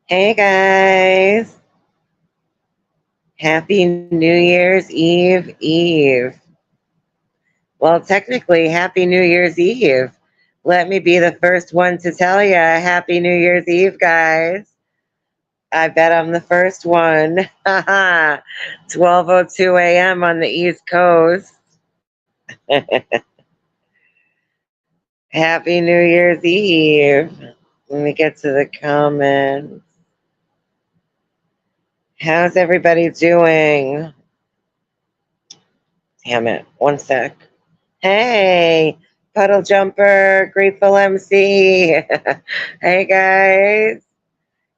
Hey guys, happy New Year's Eve. Well, technically, happy New Year's Eve. Let me be the first one to tell you, happy New Year's Eve, guys. I bet I'm the first one. 12:02 a.m. on the East Coast. Happy New Year's Eve. Let me get to the comments. How's everybody doing? Damn it. One sec. Hey, Puddle Jumper, Grateful MC. Hey guys,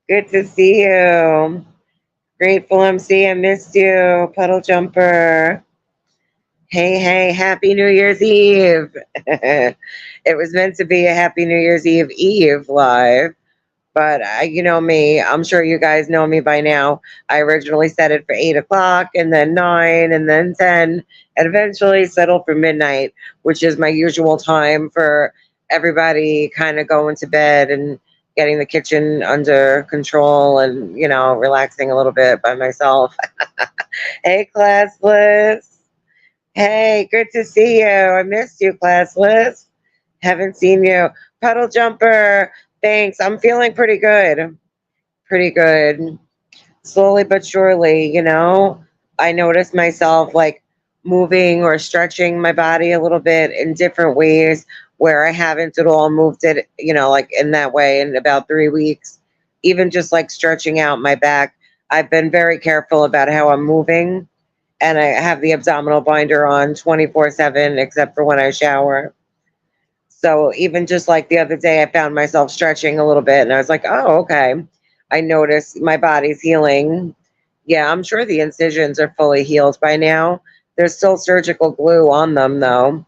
good to see you. Grateful MC, I missed you. Puddle Jumper. Hey, Happy New Year's Eve. It was meant to be a Happy New Year's Eve live. But you know me, I'm sure you guys know me by now. I originally set it for 8 o'clock and then 9 and then 10 and eventually settled for midnight, which is my usual time for everybody kind of going to bed and getting the kitchen under control and, relaxing a little bit by myself. Hey, classless. Hey, good to see you. I missed you, classless. Haven't seen you. Puddle jumper. Thanks. I'm feeling pretty good. Pretty good. Slowly but surely, I notice myself like moving or stretching my body a little bit in different ways where I haven't at all moved it, like in that way in about 3 weeks. Even just like stretching out my back. I've been very careful about how I'm moving. And I have the abdominal binder on 24/7, except for when I shower. So even just like the other day, I found myself stretching a little bit and I was like, oh, okay. I noticed my body's healing. Yeah, I'm sure the incisions are fully healed by now. There's still surgical glue on them though.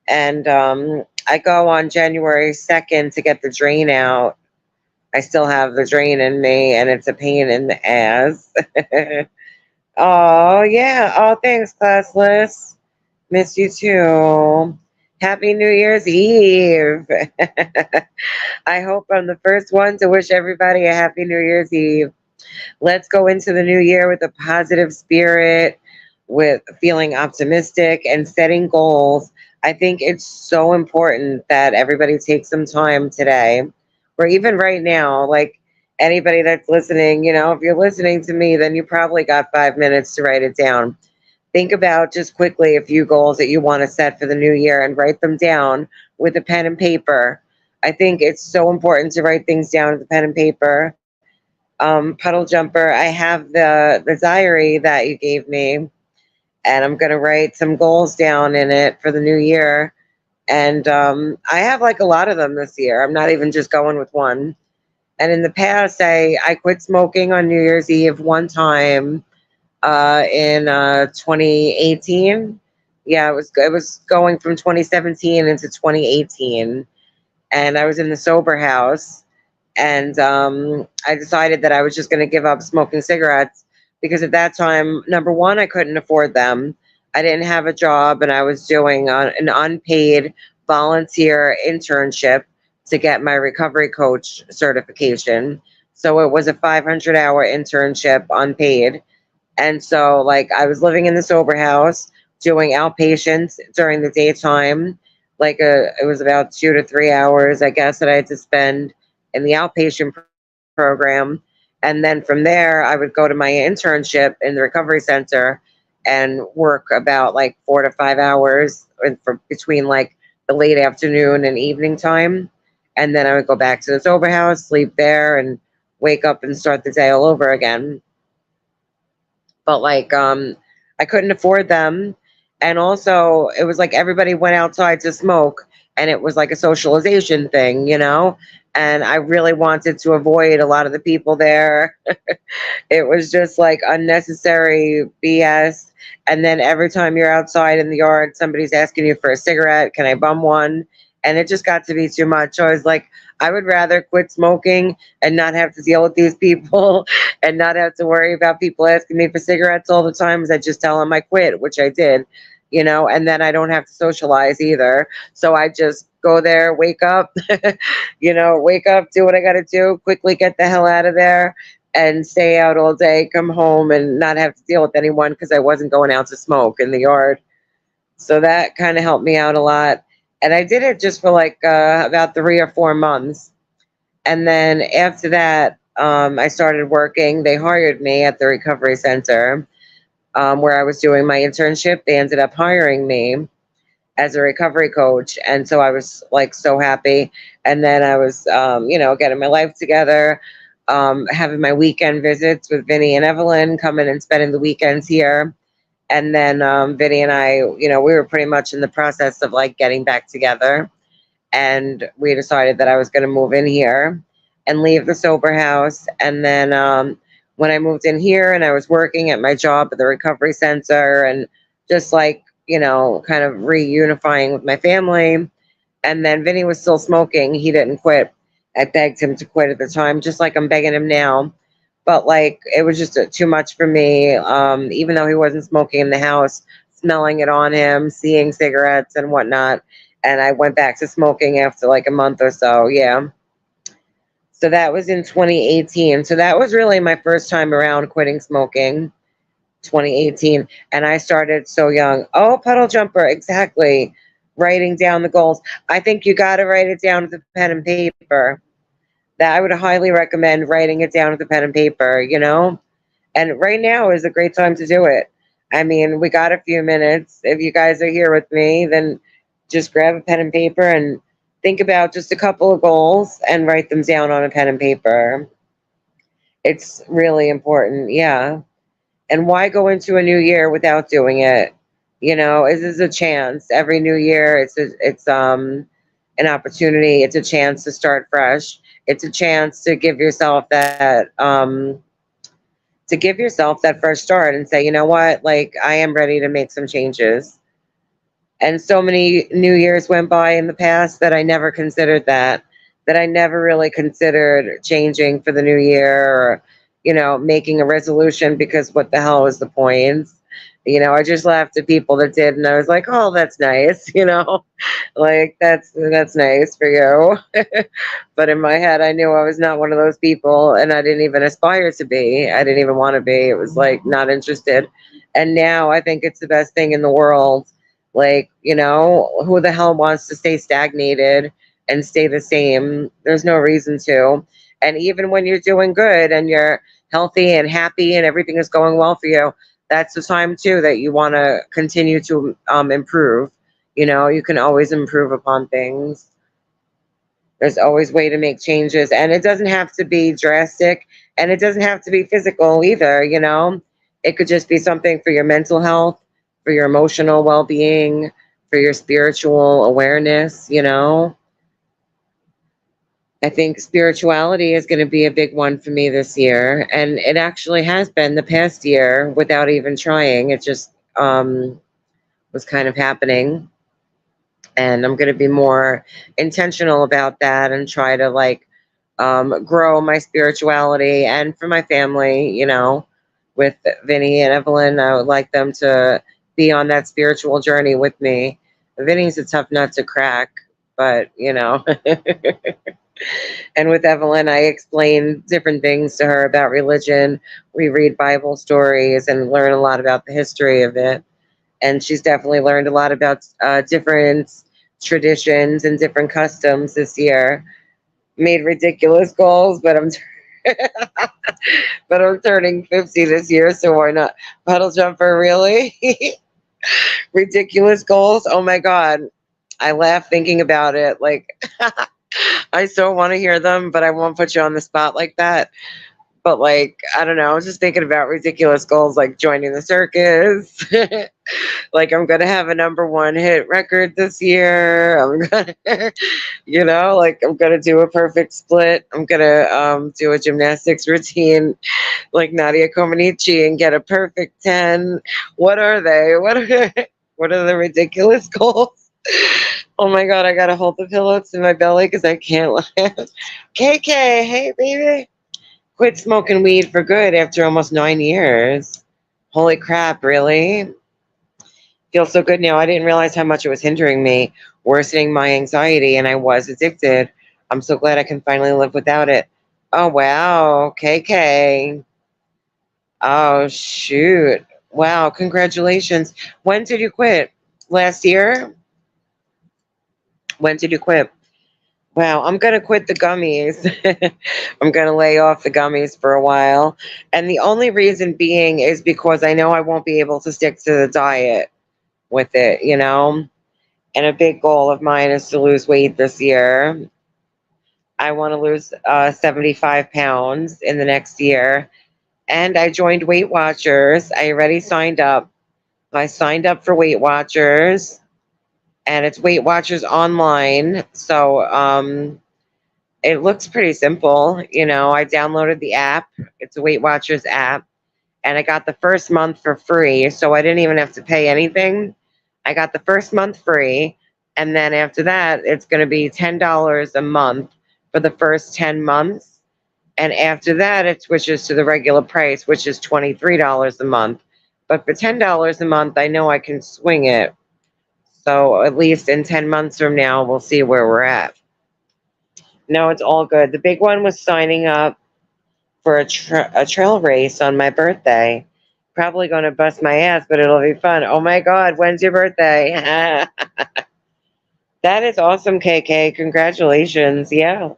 And I go on January 2nd to get the drain out. I still have the drain in me and it's a pain in the ass. Oh, yeah. Oh, thanks, classless. Miss you too. Happy New Year's Eve. I hope I'm the first one to wish everybody a happy New Year's Eve. Let's go into the new year with a positive spirit, with feeling optimistic and setting goals. I think it's so important that everybody takes some time today, or even right now, like anybody that's listening, if you're listening to me, then you probably got 5 minutes to write it down. Think about just quickly a few goals that you want to set for the new year and write them down with a pen and paper. I think it's so important to write things down with a pen and paper. Puddle Jumper, I have the diary that you gave me, and I'm gonna write some goals down in it for the new year. And I have like a lot of them this year. I'm not even just going with one. And in the past, I quit smoking on New Year's Eve one time in 2018. Yeah, it was going from 2017 into 2018, and I was in the sober house, and I decided that I was just going to give up smoking cigarettes because at that time, number one, I couldn't afford them. I didn't have a job, and I was doing an unpaid volunteer internship to get my recovery coach certification. So it was a 500-hour internship unpaid, and so, like, I was living in the sober house, doing outpatients during the daytime. Like, it was about 2 to 3 hours, I guess, that I had to spend in the outpatient program. And then from there, I would go to my internship in the recovery center and work about like 4 to 5 hours for between like the late afternoon and evening time. And then I would go back to the sober house, sleep there, and wake up and start the day all over again. But like I couldn't afford them, and also it was like everybody went outside to smoke, and it was like a socialization thing, and I really wanted to avoid a lot of the people there. It was just like unnecessary BS. And then every time you're outside in the yard, somebody's asking you for a cigarette. Can I bum one? And it just got to be too much. So I was like, I would rather quit smoking and not have to deal with these people and not have to worry about people asking me for cigarettes all the time. As I just tell them I quit, which I did. and then I don't have to socialize either. So I just go there, wake up, wake up, do what I got to do, quickly get the hell out of there and stay out all day, come home and not have to deal with anyone because I wasn't going out to smoke in the yard. So that kind of helped me out a lot. And I did it just for like about 3 or 4 months. And then after that, I started working. They hired me at the recovery center where I was doing my internship. They ended up hiring me as a recovery coach. And so I was like so happy. And then I was, getting my life together, having my weekend visits with Vinny and Evelyn, coming and spending the weekends here. And then Vinny and I, we were pretty much in the process of like getting back together. And we decided that I was going to move in here and leave the sober house. And then when I moved in here and I was working at my job at the recovery center and just like, kind of reunifying with my family. And then Vinny was still smoking. He didn't quit. I begged him to quit at the time, just like I'm begging him now. But like, it was just too much for me. Even though he wasn't smoking in the house, smelling it on him, seeing cigarettes and whatnot. And I went back to smoking after like a month or so. Yeah. So that was in 2018. So that was really my first time around quitting smoking, 2018. And I started so young. Oh, puddle jumper. Exactly. Writing down the goals. I think you got to write it down with a pen and paper. That I would highly recommend writing it down with a pen and paper, And right now is a great time to do it. I mean, we got a few minutes. If you guys are here with me, then just grab a pen and paper and think about just a couple of goals and write them down on a pen and paper. It's really important. Yeah. And why go into a new year without doing it? This is a chance. Every new year, it's an opportunity. It's a chance to start fresh. It's a chance to give yourself that fresh start and say, you know what, like I am ready to make some changes. And so many New Years went by in the past that I never considered that I never really considered changing for the new year or, making a resolution because what the hell is the point? I just laughed at people that did and I was like, oh, that's nice, like that's nice for you. But in my head, I knew I was not one of those people and I didn't even aspire to be. I didn't even want to be. It was like not interested. And now I think it's the best thing in the world. Like, who the hell wants to stay stagnated and stay the same? There's no reason to. And even when you're doing good and you're healthy and happy and everything is going well for you, that's the time too that you want to continue to improve. You can always improve upon things. There's always way to make changes, and it doesn't have to be drastic, and it doesn't have to be physical either. It could just be something for your mental health, for your emotional well-being, for your spiritual awareness. I think spirituality is going to be a big one for me this year. And it actually has been the past year without even trying. It just was kind of happening. And I'm going to be more intentional about that and try to like grow my spirituality and for my family, with Vinny and Evelyn. I would like them to be on that spiritual journey with me. Vinny's a tough nut to crack, but And with Evelyn, I explain different things to her about religion. We read Bible stories and learn a lot about the history of it. And she's definitely learned a lot about different traditions and different customs this year. Made ridiculous goals, but I'm turning 50 this year, so why not? Puddle jumper, really? Ridiculous goals? Oh my God. I laugh thinking about it. Like, I so want to hear them, but I won't put you on the spot like that. But like, I don't know, I was just thinking about ridiculous goals like joining the circus. Like I'm gonna have a #1 hit record this year. I'm gonna like I'm gonna do a perfect split. I'm gonna do a gymnastics routine like Nadia Comaneci and get a perfect 10. What are they? What are the ridiculous goals? Oh my God, I gotta hold the pillow to my belly because I can't laugh. KK, hey baby. Quit smoking weed for good after almost 9 years. Holy crap, really? Feel so good now. I didn't realize how much it was hindering me, worsening my anxiety, and I was addicted. I'm so glad I can finally live without it. Oh, wow. KK. Oh, shoot. Wow. Congratulations. When did you quit? Last year? When did you quit? Wow, I'm gonna quit the gummies. I'm gonna lay off the gummies for a while. And the only reason being is because I know I won't be able to stick to the diet with it, you know? And a big goal of mine is to lose weight this year. I want to lose 75 pounds in the next year. And I joined Weight Watchers. I already signed up. I signed up for Weight Watchers, and it's Weight Watchers online. So, it looks pretty simple. You know, I downloaded the app. It's a Weight Watchers app, and I got the first month for free. So I didn't even have to pay anything. I got the first month free, and then after that, it's going to be $10 a month for the first 10 months. And after that, it switches to the regular price, which is $23 a month. But for $10 a month, I know I can swing it. So at least in 10 months from now, we'll see where we're at. No, it's all good. The big one was signing up for a trail race on my birthday. Probably going to bust my ass, but it'll be fun. Oh my God, when's your birthday? That is awesome, KK. Congratulations. Yeah.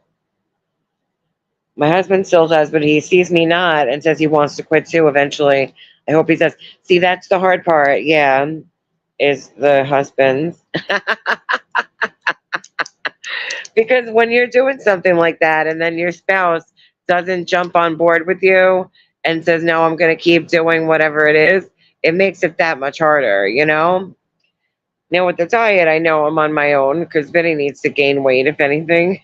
My husband still does, but he sees me not and says he wants to quit too eventually. I hope he does. See, that's the hard part. Yeah, is the husbands. Because when you're doing something like that and then your spouse doesn't jump on board with you and says, no, I'm going to keep doing whatever it is, it makes it that much harder, you know? Now, with the diet, I know I'm on my own because Vinny needs to gain weight, if anything.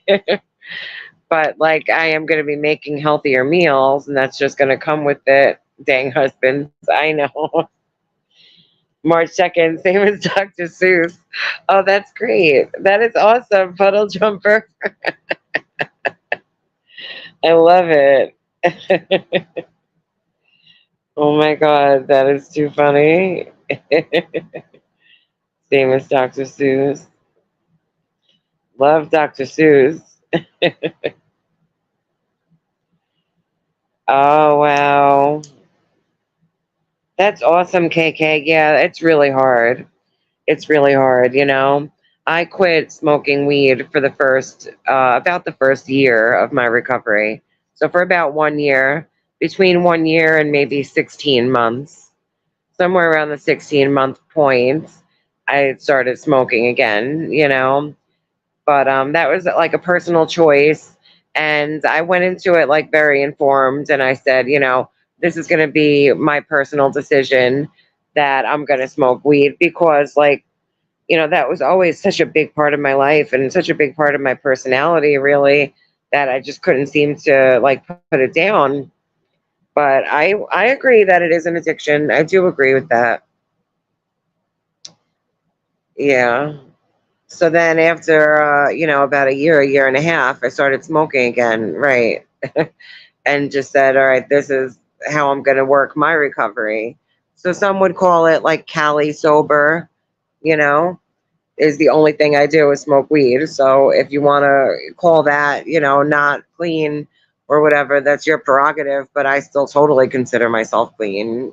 But like, I am going to be making healthier meals, and that's just going to come with it. Dang husbands, I know. March 2nd, same as Dr. Seuss. Oh, that's great. That is awesome, Puddle Jumper. I love it. Oh my God, that is too funny. Same as Dr. Seuss. Love Dr. Seuss. Oh, wow. That's awesome, KK. Yeah, it's really hard. It's really hard, you know. I quit smoking weed for the about the first year of my recovery. So for about 1 year, between 1 year and maybe 16 months, somewhere around the 16-month point, I started smoking again, you know. But that was like a personal choice. And I went into it like very informed. And I said, you know, this is going to be my personal decision that I'm going to smoke weed because, like, you know, that was always such a big part of my life and such a big part of my personality, really, that I just couldn't seem to like put it down. But I agree that it is an addiction. I do agree with that. Yeah. So then after you know, about a year and a half, I started smoking again, right? And just said, all right, this is how I'm going to work my recovery. So some would call it like Cali sober, you know, is the only thing I do is smoke weed. So if you want to call that, you know, not clean or whatever, that's your prerogative. But I still totally consider myself clean.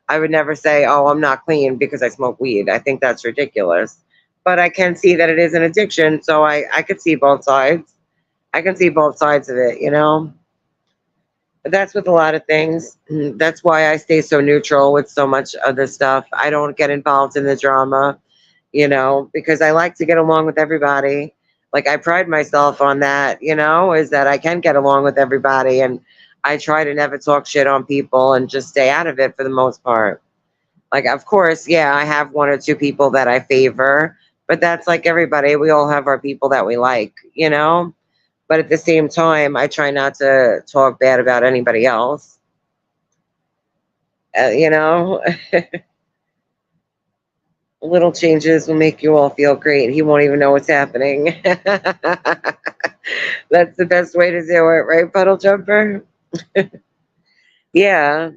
I would never say, oh, I'm not clean because I smoke weed. I think that's ridiculous. But I can see that it is an addiction. So I could see both sides. I can see both sides of it, you know? But that's with a lot of things. That's why I stay so neutral with so much other stuff. I don't get involved in the drama, you know, because I like to get along with everybody. Like I pride myself on that, you know, is that I can get along with everybody and I try to never talk shit on people and just stay out of it for the most part. Like, of course, yeah, I have one or two people that I favor, but that's like everybody. We all have our people that we like, you know? But at the same time, I try not to talk bad about anybody else. You know, little changes will make you all feel great. He won't even know what's happening. That's the best way to do it, right, Puddle Jumper? Yeah.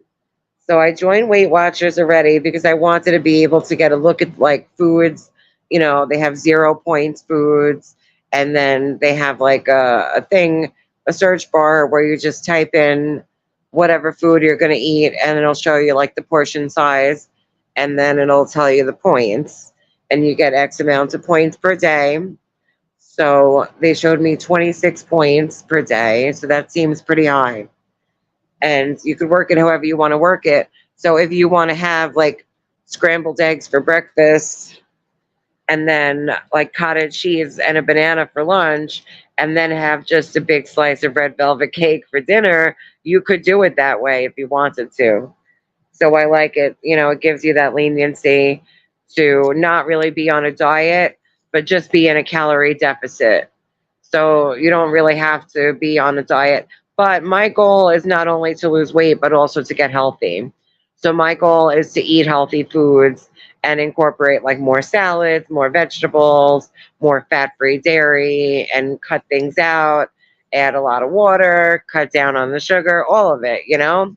So I joined Weight Watchers already because I wanted to be able to get a look at like foods. You know, they have 0 points foods, and then they have like a thing, a search bar where you just type in whatever food you're going to eat, and it'll show you like the portion size, and then it'll tell you the points, and you get X amount of points per day. So they showed me 26 points per day. So that seems pretty high. And you could work it however you want to work it. So if you want to have like scrambled eggs for breakfast and then like cottage cheese and a banana for lunch and then have just a big slice of red velvet cake for dinner, you could do it that way if you wanted to. So I like it. You know, it gives you that leniency to not really be on a diet, but just be in a calorie deficit. So you don't really have to be on a diet. But my goal is not only to lose weight, but also to get healthy. So my goal is to eat healthy foods and incorporate like more salads, more vegetables, more fat free dairy, and cut things out, add a lot of water, cut down on the sugar, all of it, you know?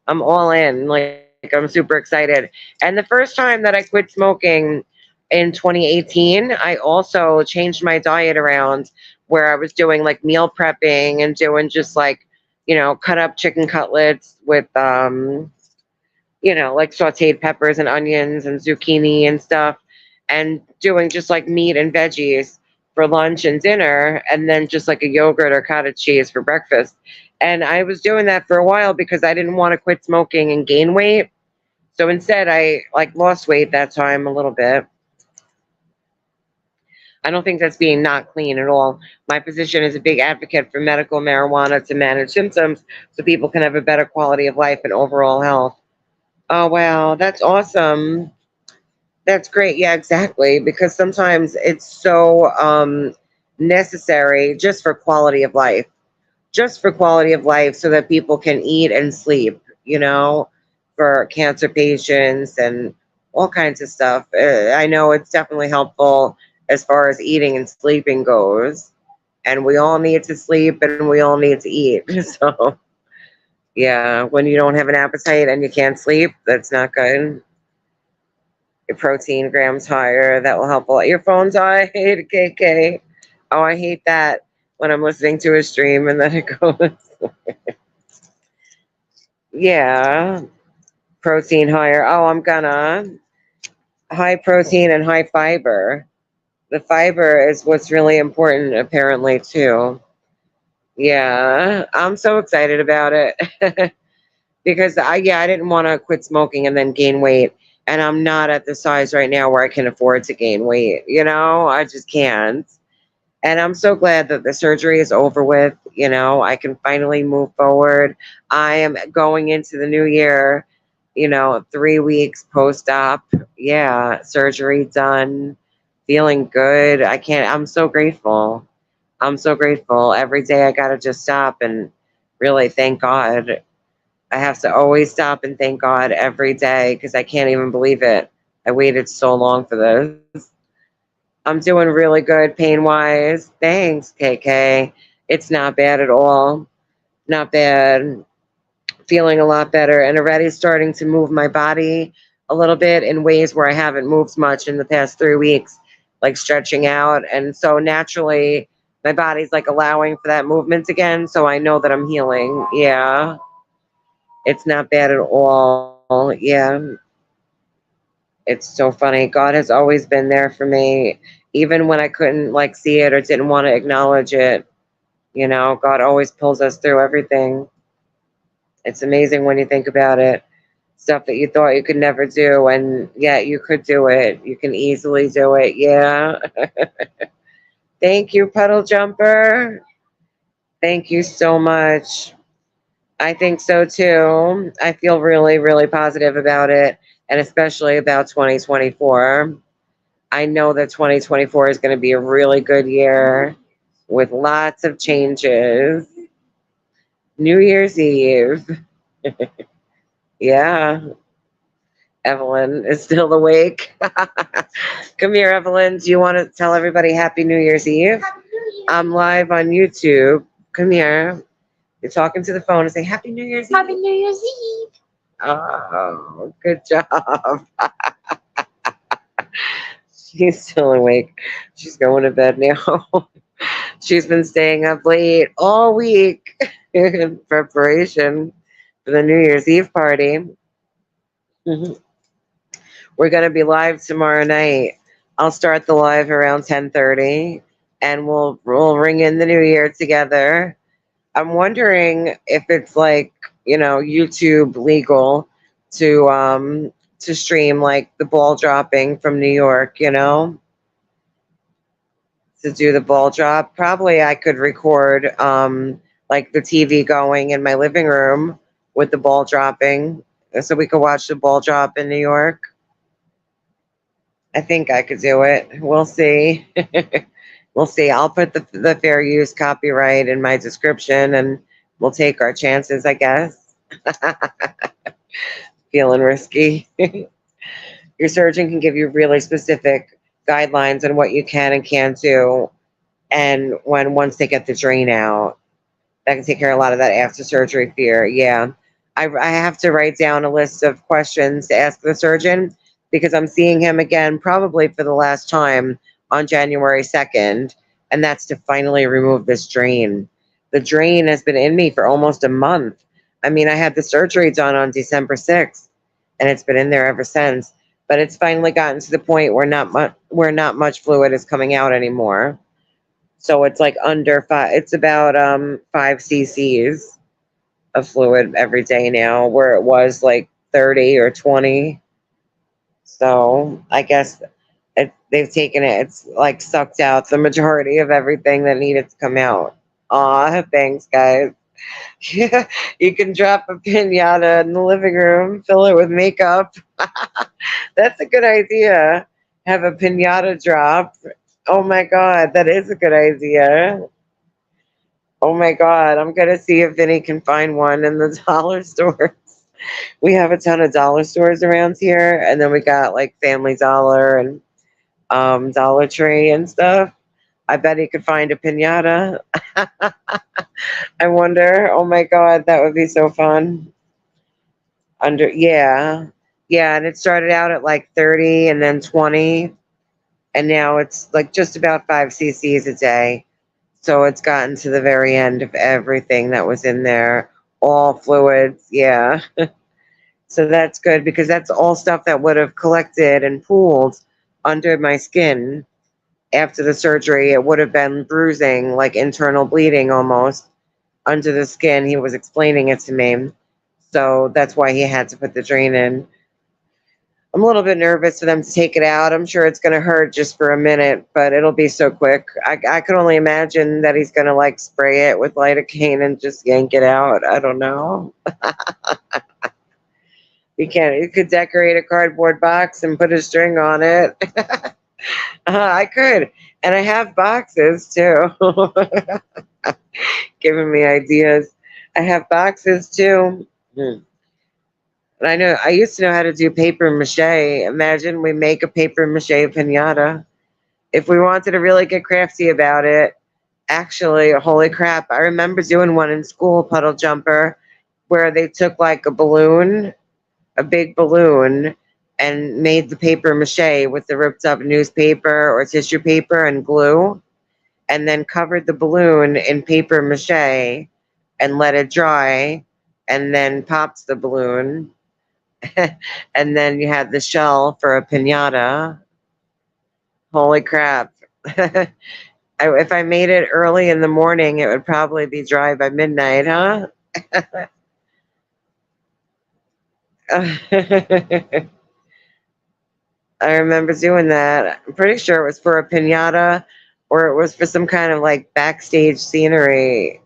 I'm all in. Like, I'm super excited. And the first time that I quit smoking in 2018, I also changed my diet around where I was doing like meal prepping and doing just like, you know, cut up chicken cutlets with, you know, like sauteed peppers and onions and zucchini and stuff, and doing just like meat and veggies for lunch and dinner, and then just like a yogurt or cottage cheese for breakfast. And I was doing that for a while because I didn't want to quit smoking and gain weight. So instead, I like lost weight that time a little bit. I don't think that's being not clean at all. My position is a big advocate for medical marijuana to manage symptoms so people can have a better quality of life and overall health. Oh, wow. That's awesome. That's great. Yeah, exactly. Because sometimes it's so necessary just for quality of life, just for quality of life so that people can eat and sleep, you know, for cancer patients and all kinds of stuff. I know it's definitely helpful as far as eating and sleeping goes. And we all need to sleep and we all need to eat. So, yeah, when you don't have an appetite and you can't sleep, that's not good. Your protein grams higher. That will help a lot. Your phone died, KK. Oh, I hate that when I'm listening to a stream and then it goes, yeah, protein higher. Oh, I'm gonna high protein and high fiber. The fiber is what's really important, apparently, too. Yeah, I'm so excited about it because I didn't want to quit smoking and then gain weight. And I'm not at the size right now where I can afford to gain weight. You know, I just can't. And I'm so glad that the surgery is over with. You know, I can finally move forward. I am going into the new year, you know, 3 weeks post op. Yeah, surgery done, feeling good. I'm so grateful. I'm so grateful. Every day I got to just stop and really thank God. I have to always stop and thank God every day because I can't even believe it. I waited so long for this. I'm doing really good pain wise. Thanks, KK. It's not bad at all. Not bad. Feeling a lot better and already starting to move my body a little bit in ways where I haven't moved much in the past 3 weeks, like stretching out. And so naturally, my body's like allowing for that movement again. So I know that I'm healing. Yeah, it's not bad at all. Yeah, it's so funny. God has always been there for me, even when I couldn't like see it or didn't want to acknowledge it. You know, God always pulls us through everything. It's amazing when you think about it. Stuff that you thought you could never do, and yet you could do it. You can easily do it. Yeah. Thank you, Puddle Jumper. Thank you so much. I think so too. I feel really, really positive about it, and especially about 2024. I know that 2024 is going to be a really good year with lots of changes. New Year's Eve. Yeah, Evelyn is still awake. Come here, Evelyn. Do you want to tell everybody Happy New Year's Eve? I'm live on YouTube. Come here. You're talking to the phone and say Happy New Year's Eve. Happy New Year's Eve. Oh, good job. She's still awake. She's going to bed now. She's been staying up late all week in preparation for the New Year's Eve party. Mhm. We're going to be live tomorrow night. I'll start the live around 10:30 and we'll ring in the new year together. I'm wondering if it's like, YouTube legal to stream like the ball dropping from New York, to do the ball drop. Probably I could record like the TV going in my living room with the ball dropping so we could watch the ball drop in New York. I think I could do it. We'll see. We'll see. I'll put the fair use copyright in my description and we'll take our chances, I guess. Feeling risky. Your surgeon can give you really specific guidelines on what you can and can't do. And once they get the drain out, that can take care of a lot of that after surgery fear. Yeah. I have to write down a list of questions to ask the surgeon because I'm seeing him again probably for the last time on January 2nd. And that's to finally remove this drain. The drain has been in me for almost a month. I mean, I had the surgery done on December 6th and it's been in there ever since. But it's finally gotten to the point where not much fluid is coming out anymore. So it's like under five. It's about 5 cc's of fluid every day now, where it was like 30 or 20. So I guess they've taken it. It's like sucked out the majority of everything that needed to come out. Aw, thanks, guys. Yeah, you can drop a pinata in the living room, fill it with makeup. That's a good idea. Have a pinata drop. Oh my God, that is a good idea. Oh my God, I'm gonna see if Vinny can find one in the dollar stores. We have a ton of dollar stores around here, and then we got like Family Dollar and Dollar Tree and stuff. I bet he could find a pinata. I wonder. Oh my God, that would be so fun. Yeah, yeah, and it started out at like 30 and then 20, and now it's like just about 5 cc's a day. So it's gotten to the very end of everything that was in there, all fluids. Yeah. So that's good because that's all stuff that would have collected and pooled under my skin after the surgery. It would have been bruising, like internal bleeding almost under the skin. He was explaining it to me. So that's why he had to put the drain in. I'm a little bit nervous for them to take it out. I'm sure it's going to hurt just for a minute, but it'll be so quick. I could only imagine that he's going to like spray it with lidocaine and just yank it out. I don't know. You can't. You could decorate a cardboard box and put a string on it. I could, and I have boxes too. Giving me ideas. I have boxes too. Hmm. And I know I used to know how to do paper mache. Imagine we make a paper mache pinata. If we wanted to really get crafty about it, actually, holy crap, I remember doing one in school, puddle jumper, where they took like a balloon, a big balloon, and made the paper mache with the ripped up newspaper or tissue paper and glue, and then covered the balloon in paper mache and let it dry, and then popped the balloon. And then you had the shell for a pinata. Holy crap. If I made it early in the morning, it would probably be dry by midnight, huh? I remember doing that. I'm pretty sure it was for a pinata or it was for some kind of like backstage scenery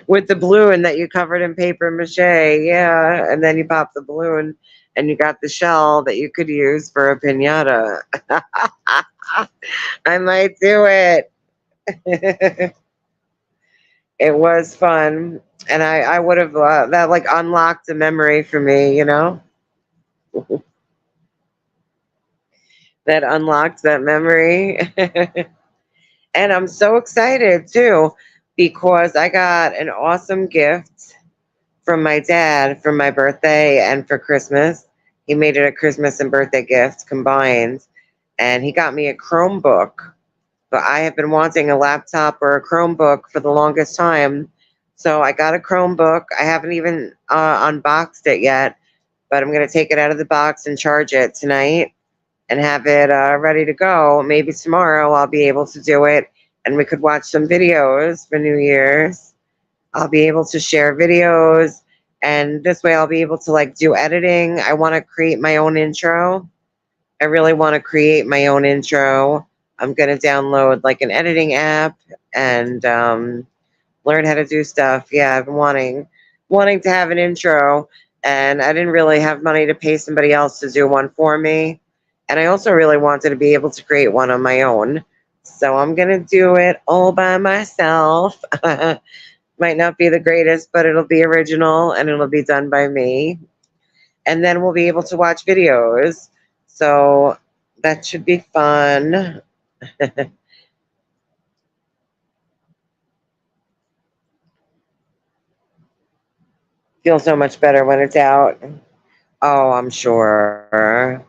with the balloon that you covered in paper mache. Yeah. And then you pop the balloon and you got the shell that you could use for a pinata. I might do it. It was fun. And I would have, that like unlocked a memory for me, that unlocked that memory. And I'm so excited too because I got an awesome gift from my dad for my birthday and for Christmas. He made it a Christmas and birthday gift combined. And he got me a Chromebook. But I have been wanting a laptop or a Chromebook for the longest time. So I got a Chromebook. I haven't even unboxed it yet, but I'm going to take it out of the box and charge it tonight and have it ready to go. Maybe tomorrow I'll be able to do it and we could watch some videos for New Year's. I'll be able to share videos and this way I'll be able to like do editing. I want to create my own intro. I really want to create my own intro. I'm going to download like an editing app and learn how to do stuff. Yeah, I've been wanting to have an intro and I didn't really have money to pay somebody else to do one for me. And I also really wanted to be able to create one on my own. So I'm going to do it all by myself. Might not be the greatest, but it'll be original and it'll be done by me. And then we'll be able to watch videos. So that should be fun. Feel so much better when it's out. Oh, I'm sure.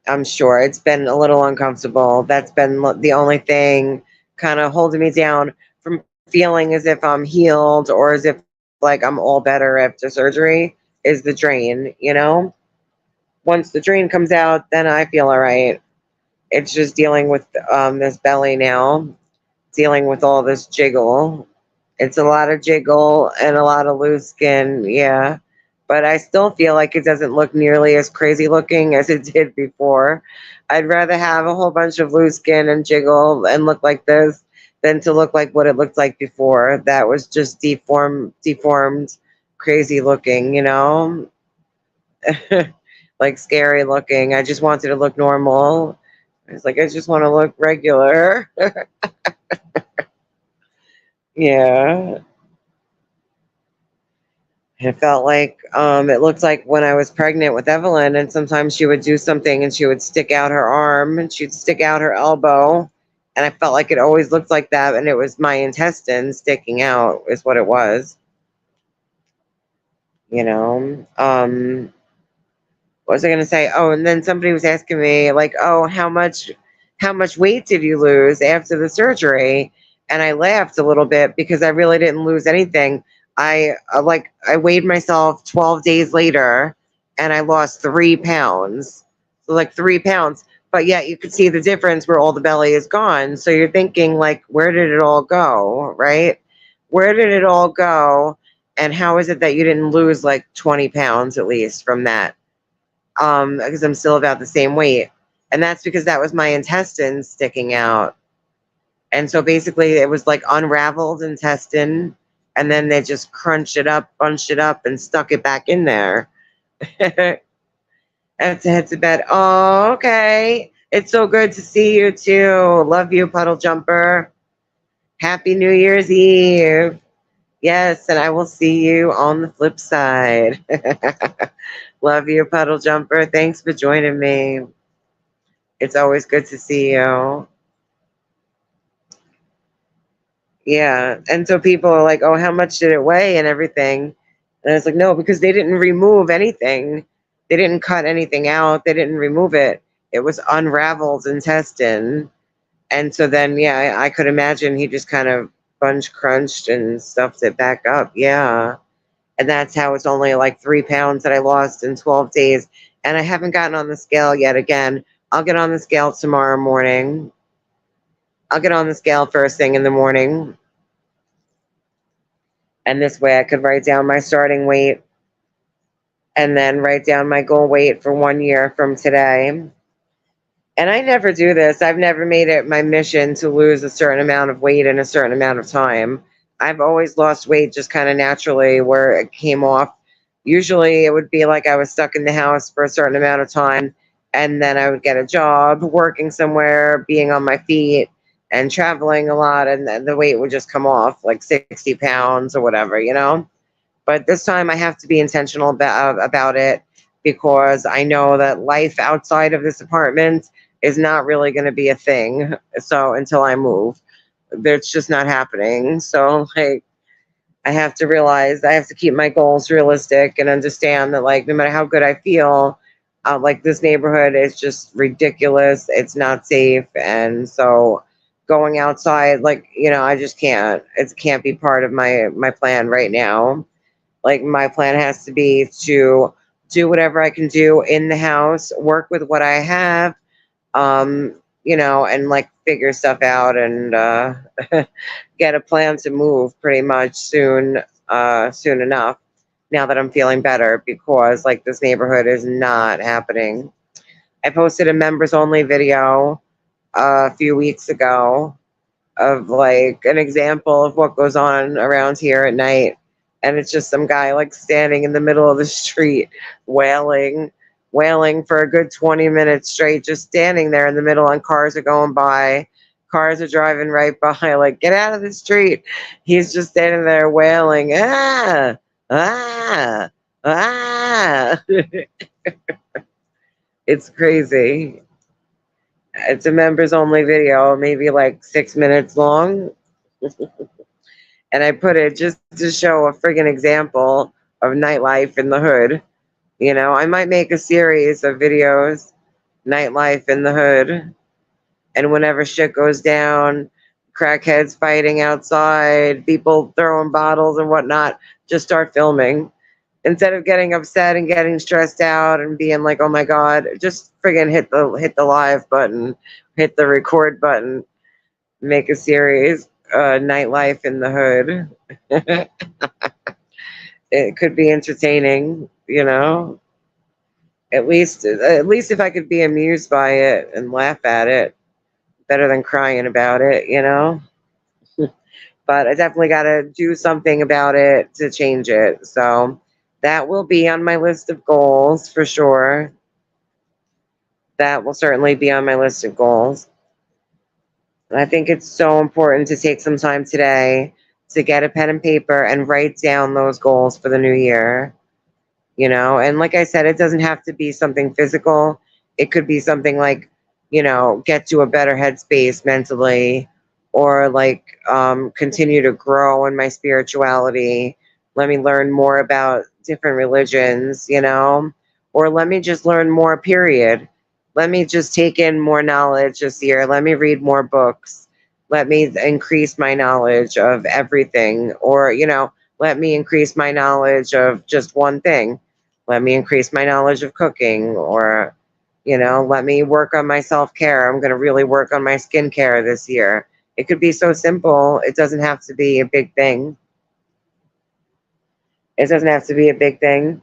I'm sure it's been a little uncomfortable. That's been the only thing kind of holding me down from feeling as if I'm healed or as if like I'm all better after surgery is the drain, you know? Once the drain comes out, then I feel all right. It's just dealing with this belly now, dealing with all this jiggle. It's a lot of jiggle and a lot of loose skin, yeah. But I still feel like it doesn't look nearly as crazy looking as it did before. I'd rather have a whole bunch of loose skin and jiggle and look like this than to look like what it looked like before. That was just deformed, crazy looking, you know? Like scary looking. I just wanted to look normal. It's like I just want to look regular. Yeah. It felt like it looked like when I was pregnant with Evelyn, and sometimes she would do something and she would stick out her arm and she'd stick out her elbow. And I felt like it always looked like that. And it was my intestines sticking out, is what it was. You know, what was I going to say? Oh, and then somebody was asking me, like, oh, how much weight did you lose after the surgery? And I laughed a little bit because I really didn't lose anything. I weighed myself 12 days later and I lost 3 pounds. So like 3 pounds. But yet you could see the difference where all the belly is gone. So you're thinking like, where did it all go? Right? Where did it all go? And how is it that you didn't lose like 20 pounds at least from that? Because I'm still about the same weight. And that's because that was my intestines sticking out. And so basically it was like unraveled intestine and then they just crunched it up, bunched it up and stuck it back in there. I have to head to bed. Oh, okay. It's so good to see you too. Love you, Puddle Jumper. Happy New Year's Eve. Yes, and I will see you on the flip side. Love you, Puddle Jumper. Thanks for joining me. It's always good to see you. Yeah. And so people are like, oh, how much did it weigh and everything? And I was like, no, because they didn't remove anything. They didn't cut anything out. They didn't remove it. It was unraveled intestine. And so then, yeah, I could imagine he just kind of bunch crunched and stuffed it back up. Yeah. And that's how it's only like 3 pounds that I lost in 12 days. And I haven't gotten on the scale yet again. I'll get on the scale tomorrow morning. I'll get on the scale first thing in the morning. And this way I could write down my starting weight and then write down my goal weight for 1 year from today. And I never do this. I've never made it my mission to lose a certain amount of weight in a certain amount of time. I've always lost weight just kind of naturally where it came off. Usually it would be like I was stuck in the house for a certain amount of time and then I would get a job working somewhere, being on my feet and traveling a lot and then the weight would just come off like 60 pounds or whatever, you know? But this time I have to be intentional about it because I know that life outside of this apartment is not really going to be a thing. So until I move, it's just not happening. So like, I have to realize I have to keep my goals realistic and understand that, like, no matter how good I feel, like, this neighborhood is just ridiculous. It's not safe. And so going outside, like, I just can't. It can't be part of my plan right now. Like, my plan has to be to do whatever I can do in the house, work with what I have, and like figure stuff out and get a plan to move pretty much soon enough. Now that I'm feeling better, because like this neighborhood is not happening. I posted a members only video a few weeks ago of like an example of what goes on around here at night. And it's just some guy like standing in the middle of the street wailing, wailing for a good 20 minutes straight, just standing there in the middle, and cars are going by. Cars are driving right by, like, get out of the street. He's just standing there wailing, ah, ah, ah. It's crazy. It's a members only video, maybe like 6 minutes long. And I put it just to show a friggin' example of nightlife in the hood. I might make a series of videos, nightlife in the hood, and whenever shit goes down, crackheads fighting outside, people throwing bottles and whatnot, just start filming. Instead of getting upset and getting stressed out and being like, "Oh my god," just friggin' hit the live button, hit the record button, make a series, nightlife in the hood. It could be entertaining, At least if I could be amused by it and laugh at it, better than crying about it. But I definitely got to do something about it to change it. So that will be on my list of goals for sure. That will certainly be on my list of goals. And I think it's so important to take some time today to get a pen and paper and write down those goals for the new year. And like I said, it doesn't have to be something physical. It could be something like, get to a better headspace mentally, or like continue to grow in my spirituality. Let me learn more about different religions, or let me just learn more, period. Let me just take in more knowledge this year. Let me read more books. Let me increase my knowledge of everything, or, let me increase my knowledge of just one thing. Let me increase my knowledge of cooking, or, let me work on my self-care. I'm going to really work on my skincare this year. It could be so simple. It doesn't have to be a big thing. It doesn't have to be a big thing.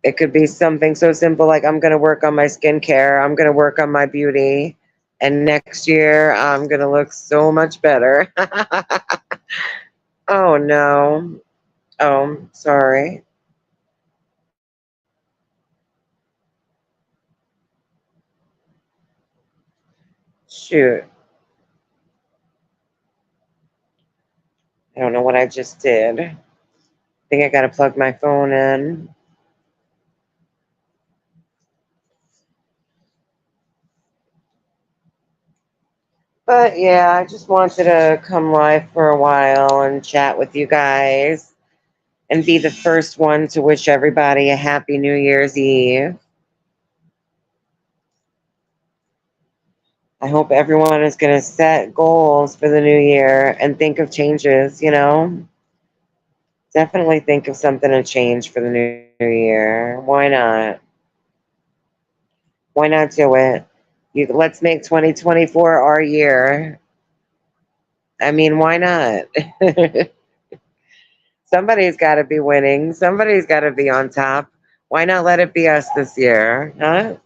It could be something so simple like, I'm going to work on my skincare. I'm going to work on my beauty. And next year, I'm going to look so much better. Oh, no. Oh, sorry. Shoot. I don't know what I just did. I think I got to plug my phone in. But yeah, I just wanted to come live for a while and chat with you guys and be the first one to wish everybody a happy New Year's Eve. I hope everyone is going to set goals for the new year and think of changes. Definitely think of something to change for the new year. Why not? Why not do it? Let's make 2024 our year. I mean, why not? Somebody's got to be winning. Somebody's got to be on top. Why not let it be us this year? Huh?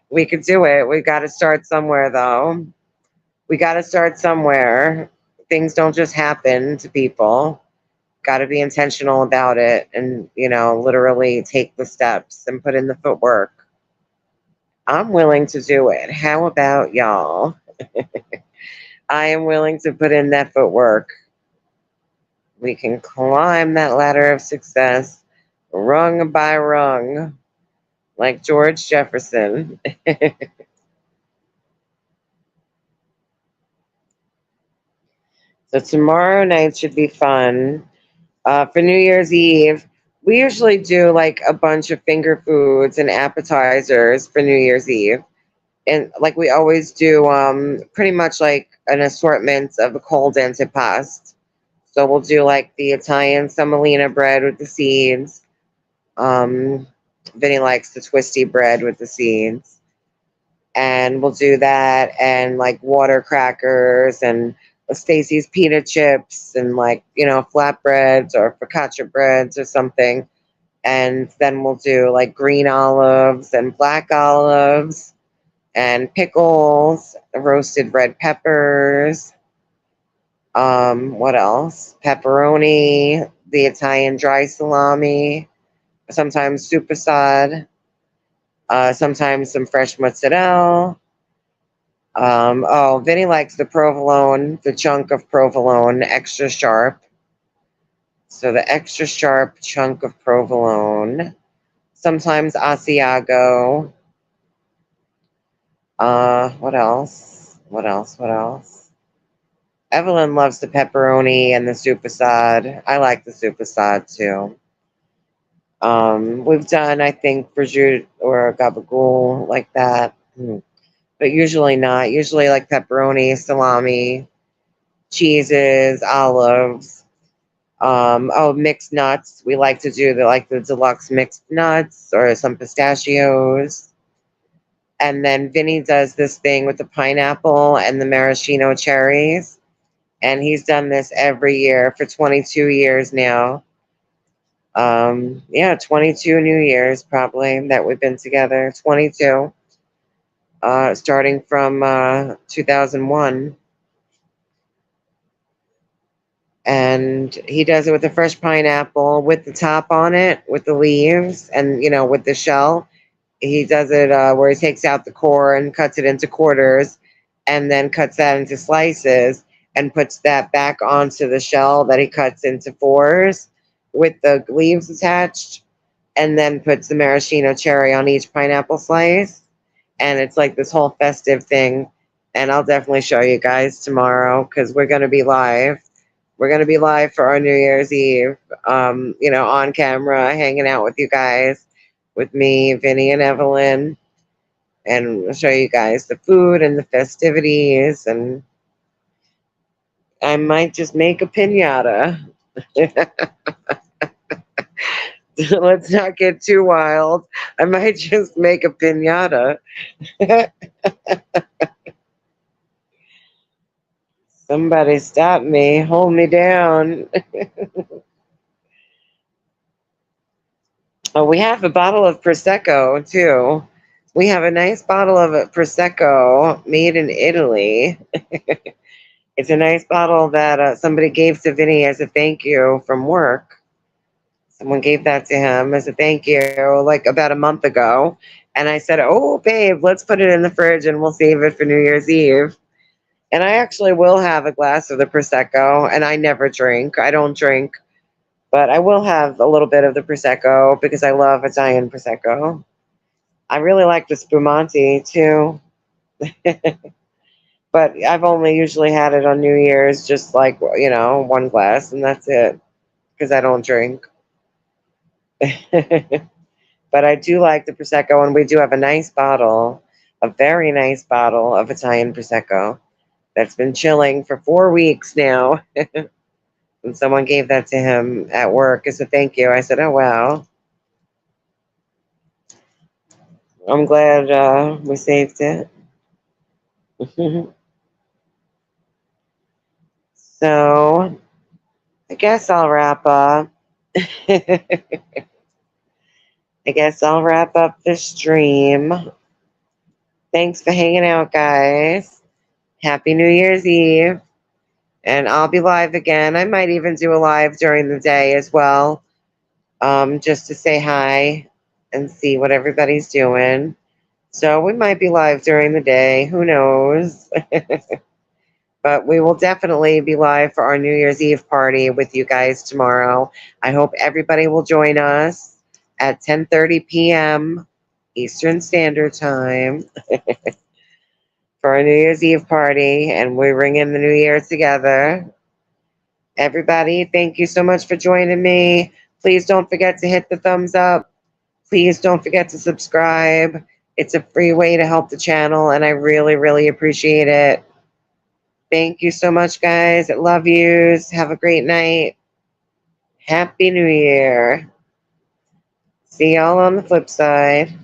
We could do it. We got to start somewhere, though. We got to start somewhere. Things don't just happen to people. Got to be intentional about it and, literally take the steps and put in the footwork. I'm willing to do it. How about y'all? I am willing to put in that footwork. We can climb that ladder of success rung by rung, like George Jefferson. So tomorrow night should be fun. For New Year's Eve, we usually do like a bunch of finger foods and appetizers for New Year's Eve. And like we always do, pretty much like an assortment of a cold antipasto. So we'll do like the Italian semolina bread with the seeds. Um, Vinny likes the twisty bread with the seeds. And we'll do that and like water crackers and Stacy's pita chips and like, flatbreads or focaccia breads or something. And then we'll do like green olives and black olives and pickles, roasted red peppers. What else? Pepperoni, the Italian dry salami, sometimes supersad, sometimes some fresh mozzarella. Vinny likes the provolone, the chunk of provolone, extra sharp. So the extra sharp chunk of provolone. Sometimes Asiago. What else? What else? What else? Evelyn loves the pepperoni and the supersad. I like the supersad too. We've done, I think, prosciutto or gabagool like that, but usually not. Usually like pepperoni, salami, cheeses, olives. Mixed nuts. We like to do the deluxe mixed nuts or some pistachios. And then Vinny does this thing with the pineapple and the maraschino cherries. And he's done this every year for 22 years now. Yeah, 22 New Years probably that we've been together. 22, starting from 2001. And he does it with the fresh pineapple with the top on it, with the leaves, and with the shell. He does it where he takes out the core and cuts it into quarters, and then cuts that into slices and puts that back onto the shell that he cuts into fours with the leaves attached, and then puts the maraschino cherry on each pineapple slice. And it's like this whole festive thing. And I'll definitely show you guys tomorrow because we're going to be live. We're going to be live for our New Year's Eve, on camera, hanging out with you guys, with me, Vinny, and Evelyn. And we'll show you guys the food and the festivities. And I might just make a pinata. Let's not get too wild. I might just make a pinata. Somebody stop me, hold me down. Oh, we have a bottle of Prosecco too. We have a nice bottle of Prosecco made in Italy. It's a nice bottle that somebody gave to Vinny as a thank you from work. Someone gave that to him as a thank you like about a month ago. And I said, "Oh, babe, let's put it in the fridge and we'll save it for New Year's Eve." And I actually will have a glass of the Prosecco, and I never drink. I don't drink, but I will have a little bit of the Prosecco because I love Italian Prosecco. I really like the Spumante too, but I've only usually had it on New Year's, just like, one glass, and that's it because I don't drink. But I do like the Prosecco, and we do have a nice bottle, a very nice bottle of Italian Prosecco that's been chilling for 4 weeks now. And someone gave that to him at work as a thank you. I said, "Oh, wow. I'm glad we saved it." So I guess I'll wrap up. I guess I'll wrap up the stream. Thanks for hanging out, guys. Happy New Year's Eve. And I'll be live again. I might even do a live during the day as well, just to say hi and see what everybody's doing. So we might be live during the day. Who knows? But we will definitely be live for our New Year's Eve party with you guys tomorrow. I hope everybody will join us at 10:30 p.m. Eastern Standard Time for our New Year's Eve party, and we ring in the new year together. Everybody, thank you so much for joining me. Please don't forget to hit the thumbs up. Please don't forget to subscribe. It's a free way to help the channel, and I really, really appreciate it. Thank you so much, guys. I love yous. Have a great night. Happy New Year. See y'all on the flip side.